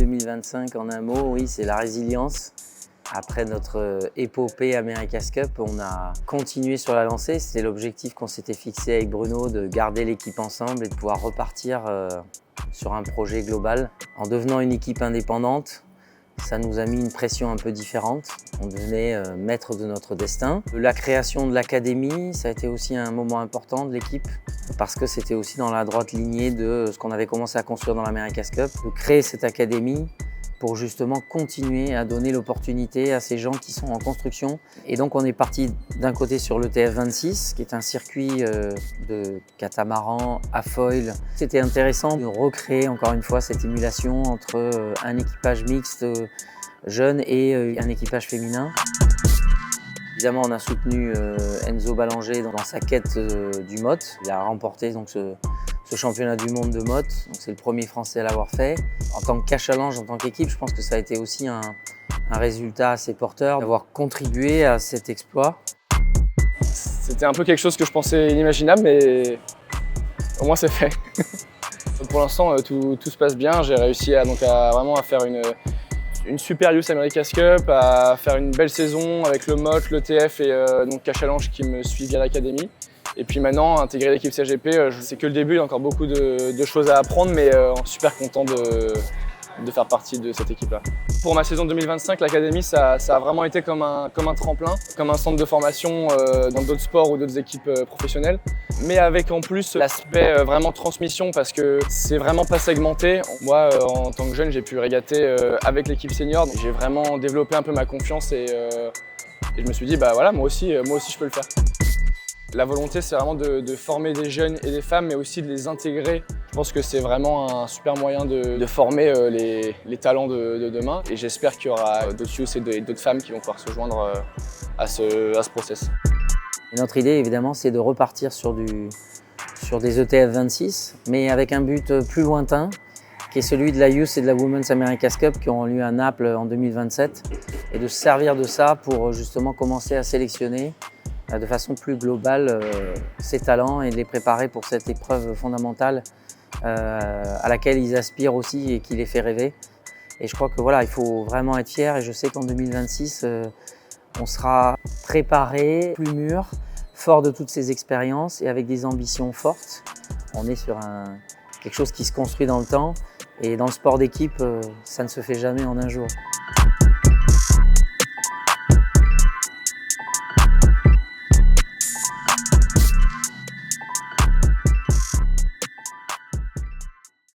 2025 en un mot, oui, c'est la résilience. Après notre épopée America's Cup, on a continué sur la lancée. C'était l'objectif qu'on s'était fixé avec Bruno, de garder l'équipe ensemble et de pouvoir repartir sur un projet global. En devenant une équipe indépendante, ça nous a mis une pression un peu différente. On devenait maître de notre destin. La création de l'académie, ça a été aussi un moment important de l'équipe parce que c'était aussi dans la droite lignée de ce qu'on avait commencé à construire dans l'America's Cup. De créer cette académie pour justement continuer à donner l'opportunité à ces gens qui sont en construction. Et donc on est parti d'un côté sur le TF26, qui est un circuit de catamaran à foil. C'était intéressant de recréer encore une fois cette émulation entre un équipage mixte jeune et un équipage féminin. Évidemment, on a soutenu Enzo Ballanger dans sa quête du motte. Il a remporté donc ce championnat du monde de motte. C'est le premier Français à l'avoir fait. En tant que Cachalonge, en tant qu'équipe, je pense que ça a été aussi un résultat assez porteur d'avoir contribué à cet exploit. C'était un peu quelque chose que je pensais inimaginable, mais au moins c'est fait. Pour l'instant, tout se passe bien. J'ai réussi à vraiment faire une super Youth America's Cup, à faire une belle saison avec le MOT, le TF et donc Cachalonge qui me suit via l'académie. Et puis maintenant, intégrer l'équipe CGP, c'est que le début, il y a encore beaucoup de choses à apprendre, mais super content de faire partie de cette équipe-là. Pour ma saison 2025, l'académie, ça a vraiment été comme un tremplin, comme un centre de formation dans d'autres sports ou d'autres équipes professionnelles. Mais avec en plus l'aspect vraiment transmission, parce que c'est vraiment pas segmenté. Moi, en tant que jeune, j'ai pu régater avec l'équipe senior. J'ai vraiment développé un peu ma confiance et je me suis dit, bah voilà, moi aussi je peux le faire. La volonté, c'est vraiment de former des jeunes et des femmes, mais aussi de les intégrer. Je pense que c'est vraiment un super moyen de former les talents de demain. Et j'espère qu'il y aura d'autres youths et d'autres femmes qui vont pouvoir se joindre à ce process. Et notre idée, évidemment, c'est de repartir sur des ETF 26, mais avec un but plus lointain, qui est celui de la Youth et de la Women's America's Cup qui auront lieu à Naples en 2027. Et de se servir de ça pour justement commencer à sélectionner de façon plus globale ces talents et de les préparer pour cette épreuve fondamentale à laquelle ils aspirent aussi et qui les fait rêver. Et je crois que voilà, il faut vraiment être fier et je sais qu'en 2026, on sera préparé, plus mûr, fort de toutes ces expériences et avec des ambitions fortes. On est sur quelque chose qui se construit dans le temps et dans le sport d'équipe, ça ne se fait jamais en un jour.